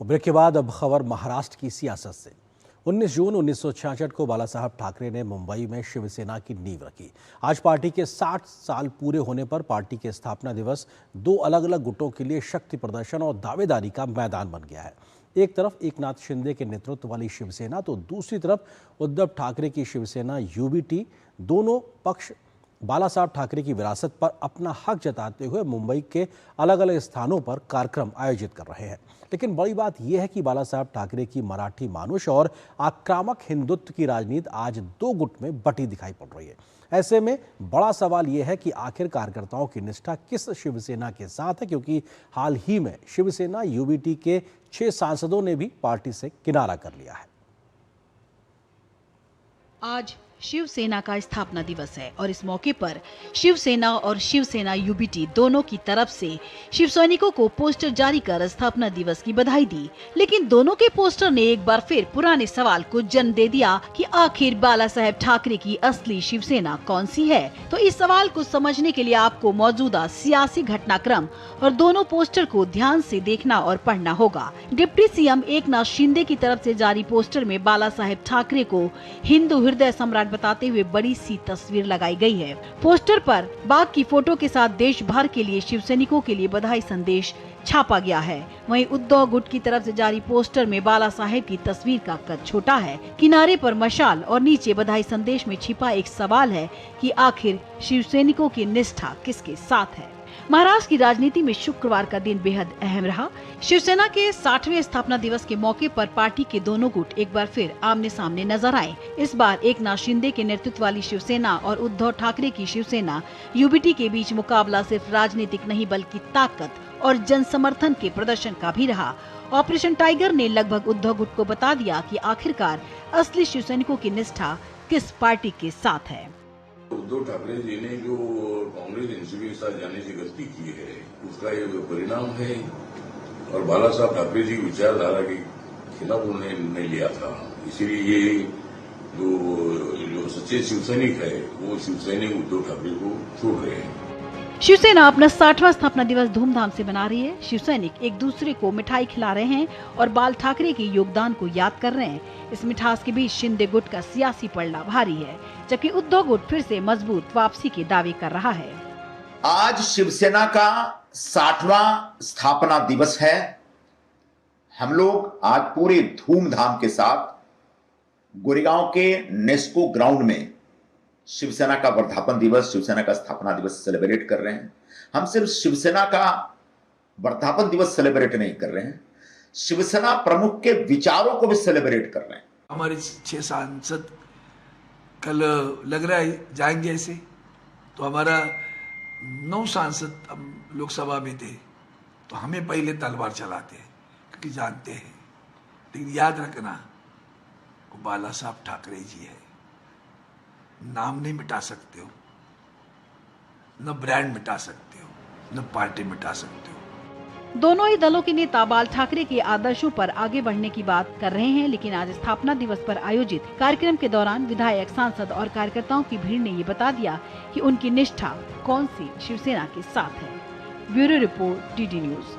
Break के बाद अब खबर महाराष्ट्र की सियासत से। 19 जून 1966 को बाला साहब ठाकरे ने मुंबई में शिवसेना की नींव रखी। आज पार्टी के 60 साल पूरे होने पर पार्टी के स्थापना दिवस दो अलग अलग गुटों के लिए शक्ति प्रदर्शन और दावेदारी का मैदान बन गया है। एक तरफ एकनाथ शिंदे के नेतृत्व वाली शिवसेना तो दूसरी तरफ उद्धव ठाकरे की शिवसेना यूबीटी। दोनों पक्ष बाला साहब ठाकरे की विरासत पर अपना हक जताते हुए मुंबई के अलग अलग स्थानों पर कार्यक्रम आयोजित कर रहे हैं। लेकिन बड़ी बात यह है कि बाला साहब ठाकरे की मराठी मानुष और आक्रामक हिंदुत्व की राजनीति आज दो गुट में बटी दिखाई पड़ रही है। ऐसे में बड़ा सवाल यह है कि आखिर कार्यकर्ताओं की निष्ठा किस शिवसेना के साथ है, क्योंकि हाल ही में शिवसेना यूबीटी के 6 सांसदों ने भी पार्टी से किनारा कर लिया है। आज शिवसेना का स्थापना दिवस है और इस मौके पर शिवसेना और शिवसेना यूबीटी दोनों की तरफ से शिव सैनिकों को पोस्टर जारी कर स्थापना दिवस की बधाई दी। लेकिन दोनों के पोस्टर ने एक बार फिर पुराने सवाल को जन्म दे दिया कि आखिर बाला साहेब ठाकरे की असली शिवसेना कौन सी है। तो इस सवाल को समझने के लिए आपको मौजूदा सियासी घटनाक्रम और दोनों पोस्टर को ध्यान से देखना और पढ़ना होगा। डिप्टी सीएम एकनाथ शिंदे की तरफ से जारी पोस्टर में बाला साहेब ठाकरे को हिंदू हृदय सम्राट बताते हुए बड़ी सी तस्वीर लगाई गई है। पोस्टर पर बाघ की फोटो के साथ देश भर के लिए शिव सैनिकों के लिए बधाई संदेश छापा गया है। वहीं उद्धव गुट की तरफ से जारी पोस्टर में बाला साहेब की तस्वीर का कद छोटा है। किनारे पर मशाल और नीचे बधाई संदेश में छिपा एक सवाल है कि आखिर शिव सैनिकों की निष्ठा किसके साथ है। महाराष्ट्र की राजनीति में शुक्रवार का दिन बेहद अहम रहा। शिवसेना के 60वें स्थापना दिवस के मौके पर पार्टी के दोनों गुट एक बार फिर आमने सामने नजर आए। इस बार एकनाथ शिंदे के नेतृत्व वाली शिवसेना और उद्धव ठाकरे की शिवसेना यूबीटी के बीच मुकाबला सिर्फ राजनीतिक नहीं बल्कि ताकत और जन समर्थन के प्रदर्शन का भी रहा। ऑपरेशन टाइगर ने लगभग उद्धव गुट को बता दिया कि आखिरकार असली शिव सैनिकों की निष्ठा किस पार्टी के साथ है। उद्धव ठाकरे जी ने जो कांग्रेस एनसीपी के साथ जाने की गलती की है उसका ये परिणाम है और बाला साहब ठाकरे जी की विचारधारा के खिलाफ उन्होंने निर्णय लिया था। इसीलिए ये जो सच्चे शिवसैनिक है वो शिवसैनिक उद्धव ठाकरे को छोड़ रहे हैं। शिवसेना अपना 60वां स्थापना दिवस धूमधाम से मना रही है। शिव सैनिक एक दूसरे को मिठाई खिला रहे हैं और बाल ठाकरे के योगदान को याद कर रहे हैं। इस मिठास के बीच शिंदे गुट का सियासी पलड़ा भारी है, जबकि उद्धव गुट फिर से मजबूत वापसी के दावे कर रहा है। आज शिवसेना का 60वां स्थापना दिवस है। हम लोग आज पूरे धूमधाम के साथ गोरेगांव के नेस्को ग्राउंड में शिवसेना का वर्धापन दिवस, शिवसेना का स्थापना दिवस सेलिब्रेट कर रहे हैं। हम सिर्फ शिवसेना का वर्धापन दिवस सेलिब्रेट नहीं कर रहे हैं, शिवसेना प्रमुख के विचारों को भी सेलिब्रेट कर रहे हैं। हमारे 6 सांसद कल लग रहा है जाएंगे ऐसे, तो हमारा 9 सांसद लोकसभा में थे, तो हमें पहले तलवार चलाते हैं क्योंकि जानते हैं। लेकिन याद रखना वो बाला साहब ठाकरे जी है। नाम नहीं मिटा सकते हो, न ब्रांड मिटा सकते हो, न पार्टी मिटा सकते हो। दोनों ही दलों के नेता बाल ठाकरे के आदर्शों पर आगे बढ़ने की बात कर रहे हैं। लेकिन आज स्थापना दिवस पर आयोजित कार्यक्रम के दौरान विधायक, सांसद और कार्यकर्ताओं की भीड़ ने ये बता दिया कि उनकी निष्ठा कौन सी शिवसेना के साथ है। Bureau report, DD news.